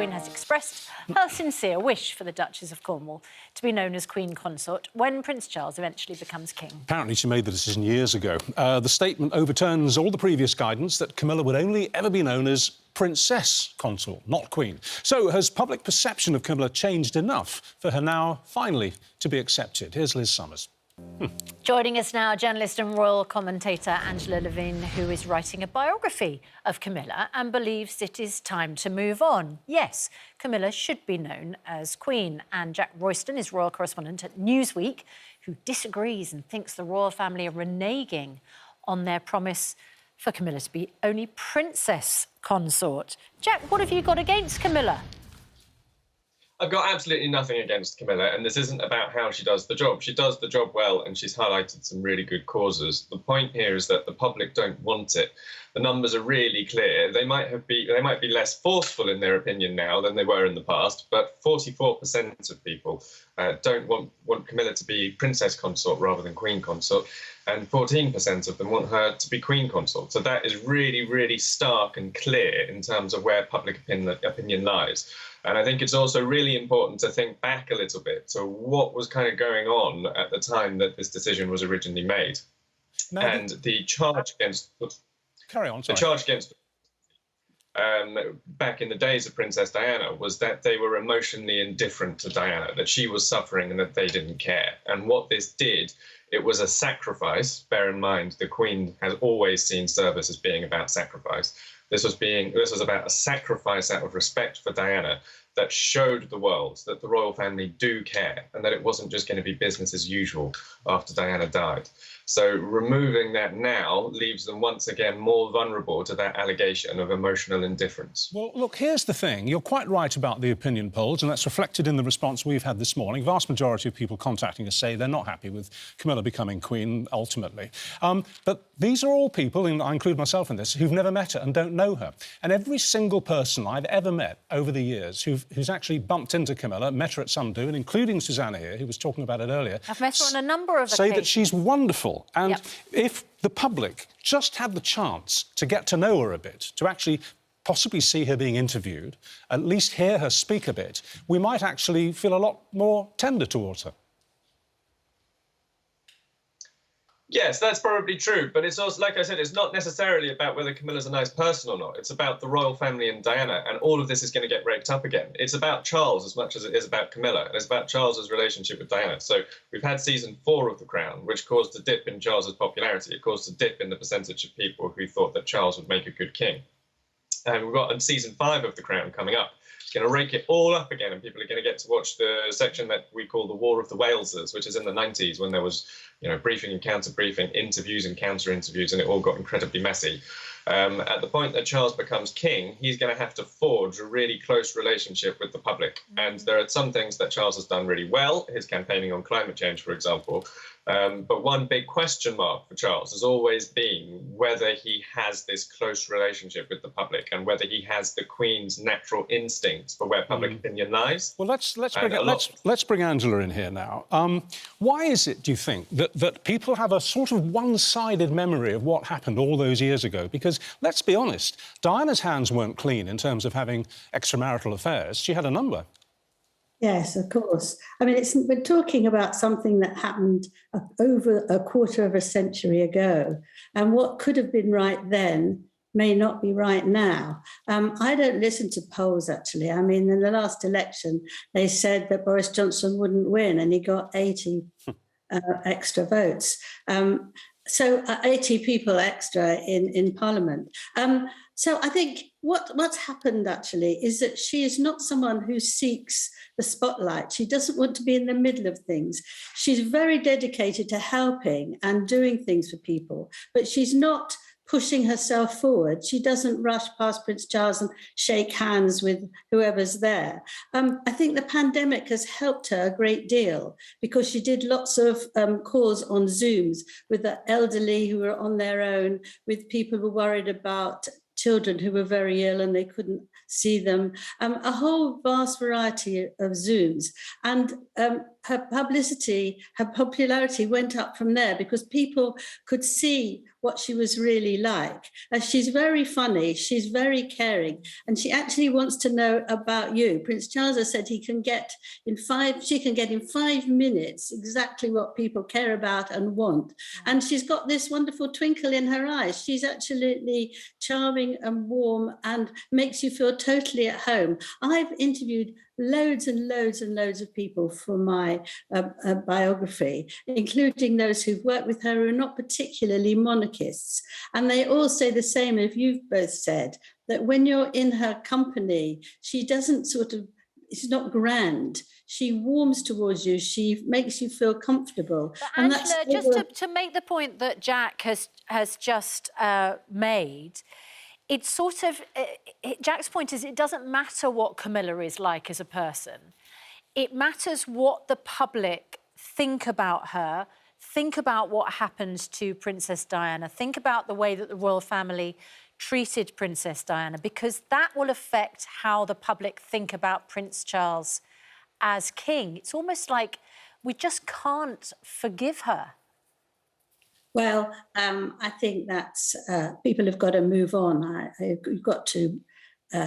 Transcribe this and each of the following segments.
Queen has expressed her sincere wish for the Duchess of Cornwall to be known as Queen Consort when Prince Charles eventually becomes king. Apparently she made the decision years ago. The statement overturns all the previous guidance that Camilla would only ever be known as Princess Consort, not Queen. So has public perception of Camilla changed enough for her now finally to be accepted? Here's Liz Summers. Joining us now, journalist and royal commentator Angela Levine, who is writing a biography of Camilla and believes it is time to move on. Yes, Camilla should be known as Queen. And Jack Royston is royal correspondent at Newsweek, who disagrees and thinks the royal family are reneging on their promise for Camilla to be only Princess Consort. Jack, what have you got against Camilla? I've got absolutely nothing against Camilla, and this isn't about how she does the job. She does the job well, and she's highlighted some really good causes. The point here is that the public don't want it. The numbers are really clear. They might be less forceful in their opinion now than they were in the past, but 44% of people don't want Camilla to be Princess Consort rather than Queen Consort, and 14% of them want her to be Queen Consort. So that is really, really stark and clear in terms of where public opinion lies. And I think it's also really important to think back a little bit to what was kind of going on at the time that this decision was originally made. Now, and the charge against... Carry on, sorry. The charge against... back in the days of Princess Diana was that they were emotionally indifferent to Diana, that she was suffering and that they didn't care. And what this did, it was a sacrifice. Bear in mind, the Queen has always seen service as being about sacrifice. This was about a sacrifice out of respect for Diana that showed the world that the royal family do care and that it wasn't just going to be business as usual after Diana died. So removing that now leaves them once again more vulnerable to that allegation of emotional indifference. Well, look, here's the thing. You're quite right about the opinion polls, and that's reflected in the response we've had this morning. Vast majority of people contacting us say they're not happy with Camilla becoming Queen ultimately. But these are all people, and I include myself in this, who've never met her and don't know her. And every single person I've ever met over the years who's actually bumped into Camilla, met her at some do, and including Susanna here, who was talking about it earlier... I've met her on a number of occasions. ...say that she's wonderful. And yep. If the public just had the chance to get to know her a bit, to actually possibly see her being interviewed, at least hear her speak a bit, we might actually feel a lot more tender towards her. Yes, that's probably true, but it's also, like I said, it's not necessarily about whether Camilla's a nice person or not. It's about the royal family and Diana, and all of this is going to get raked up again. It's about Charles as much as it is about Camilla, and it's about Charles's relationship with Diana. So we've had season 4 of The Crown, which caused a dip in Charles's popularity. It caused a dip in the percentage of people who thought that Charles would make a good king. And we've got in season 5 of The Crown coming up. It's going to rake it all up again, and people are going to get to watch the section that we call the War of the Walesers, which is in the 90s when there was, briefing and counter-briefing, interviews and counter-interviews, and it all got incredibly messy. At the point that Charles becomes king, he's going to have to forge a really close relationship with the public. And there are some things that Charles has done really well, his campaigning on climate change, for example. But one big question mark for Charles has always been whether he has this close relationship with the public and whether he has the Queen's natural instincts for where public opinion lies. Well, let's bring Angela in here now. Why is it, do you think, that people have a sort of one-sided memory of what happened all those years ago? Because, let's be honest, Diana's hands weren't clean in terms of having extramarital affairs. She had a number. Yes, of course. I mean, we're talking about something that happened over a quarter of a century ago, and what could have been right then may not be right now. I don't listen to polls, actually. I mean, in the last election, they said that Boris Johnson wouldn't win, and he got 80 extra votes. So 80 people extra in Parliament. So I think what's happened, actually, is that she is not someone who seeks the spotlight. She doesn't want to be in the middle of things. She's very dedicated to helping and doing things for people, but she's not pushing herself forward. She doesn't rush past Prince Charles and shake hands with whoever's there. I think the pandemic has helped her a great deal because she did lots of calls on Zooms with the elderly who were on their own, with people who were worried about children who were very ill and they couldn't see them, a whole vast variety of Zooms. And her publicity, her popularity went up from there because people could see what she was really like. She's very funny, she's very caring, and she actually wants to know about you. Prince Charles has said she can get in 5 minutes exactly what people care about and want. And she's got this wonderful twinkle in her eyes. She's absolutely charming and warm and makes you feel totally at home. I've interviewed loads and loads and loads of people for my biography, including those who've worked with her who are not particularly monarchists. And they all say the same, if you've both said, that when you're in her company, she doesn't she's not grand. She warms towards you. She makes you feel comfortable. But and Angela, just to make the point that Jack has just made, it's sort of, Jack's point is it doesn't matter what Camilla is like as a person. It matters what the public think about her, think about what happened to Princess Diana, think about the way that the royal family treated Princess Diana, because that will affect how the public think about Prince Charles as king. It's almost like we just can't forgive her. Well, I think that's people have got to move on. You've got to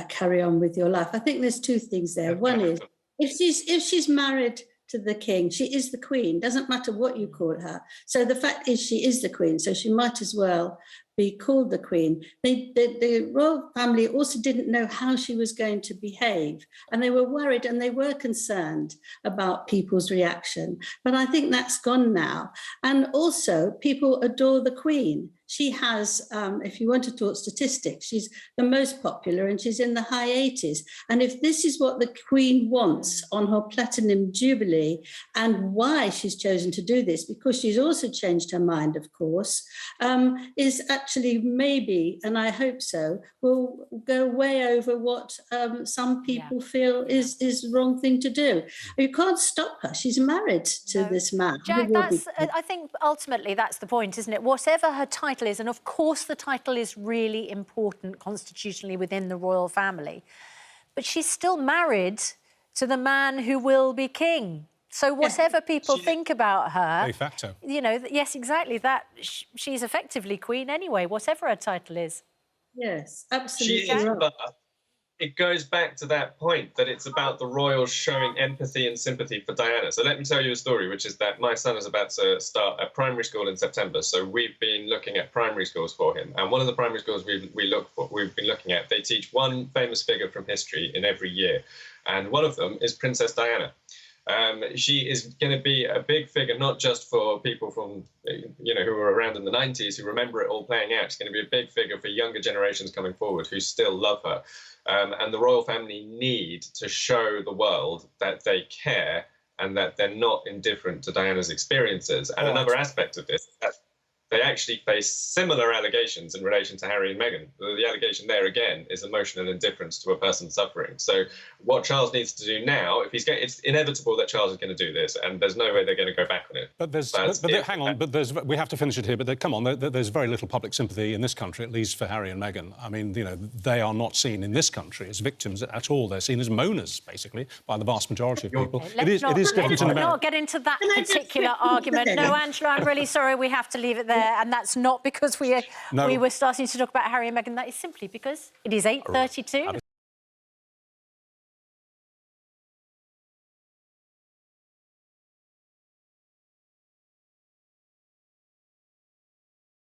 carry on with your life. I think there's two things there. One is if she's married to the king, she is the queen. Doesn't matter what you call her. So the fact is she is the queen. So she might as well be called the queen. The royal family also didn't know how she was going to behave, and they were worried and they were concerned about people's reaction. But I think that's gone now. And also, people adore the queen. She has, if you want to talk statistics, she's the most popular and she's in the high 80s. And if this is what the Queen wants on her Platinum Jubilee, and why she's chosen to do this, because she's also changed her mind, of course, is actually maybe, and I hope so, will go way over what some people feel is the wrong thing to do. You can't stop her. She's married to this man. Jack, I think ultimately that's the point, isn't it? Whatever her title is, and of course the title is really important constitutionally within the royal family, but she's still married to the man who will be king. So whatever people think about her, de facto, you know, yes, exactly, that she's effectively queen anyway, whatever her title is. Yes, absolutely. She is, but it goes back to that point that it's about the royals showing empathy and sympathy for Diana. So let me tell you a story, which is that my son is about to start a primary school in September. So we've been looking at primary schools for him. And one of the primary schools we've been looking at, they teach one famous figure from history in every year. And one of them is Princess Diana. She is going to be a big figure, not just for people from, you know, who were around in the 90s, who remember it all playing out. She's going to be a big figure for younger generations coming forward who still love her. And the royal family need to show the world that they care and that they're not indifferent to Diana's experiences. And another aspect of this is that they actually face similar allegations in relation to Harry and Meghan. The allegation there, again, is emotional indifference to a person suffering. So what Charles needs to do now, if he's it's inevitable that Charles is going to do this, and there's no way they're going to go back on it. But hang on, we have to finish it here, but come on, there's very little public sympathy in this country, at least for Harry and Meghan. I mean, you know, they are not seen in this country as victims at all. They're seen as moaners, basically, by the vast majority of people. It is different in America. Let's not get into that particular argument. No, Angela, I'm really sorry, we have to leave it there. And that's not because we were starting to talk about Harry and Meghan. That is simply because it is 8:32.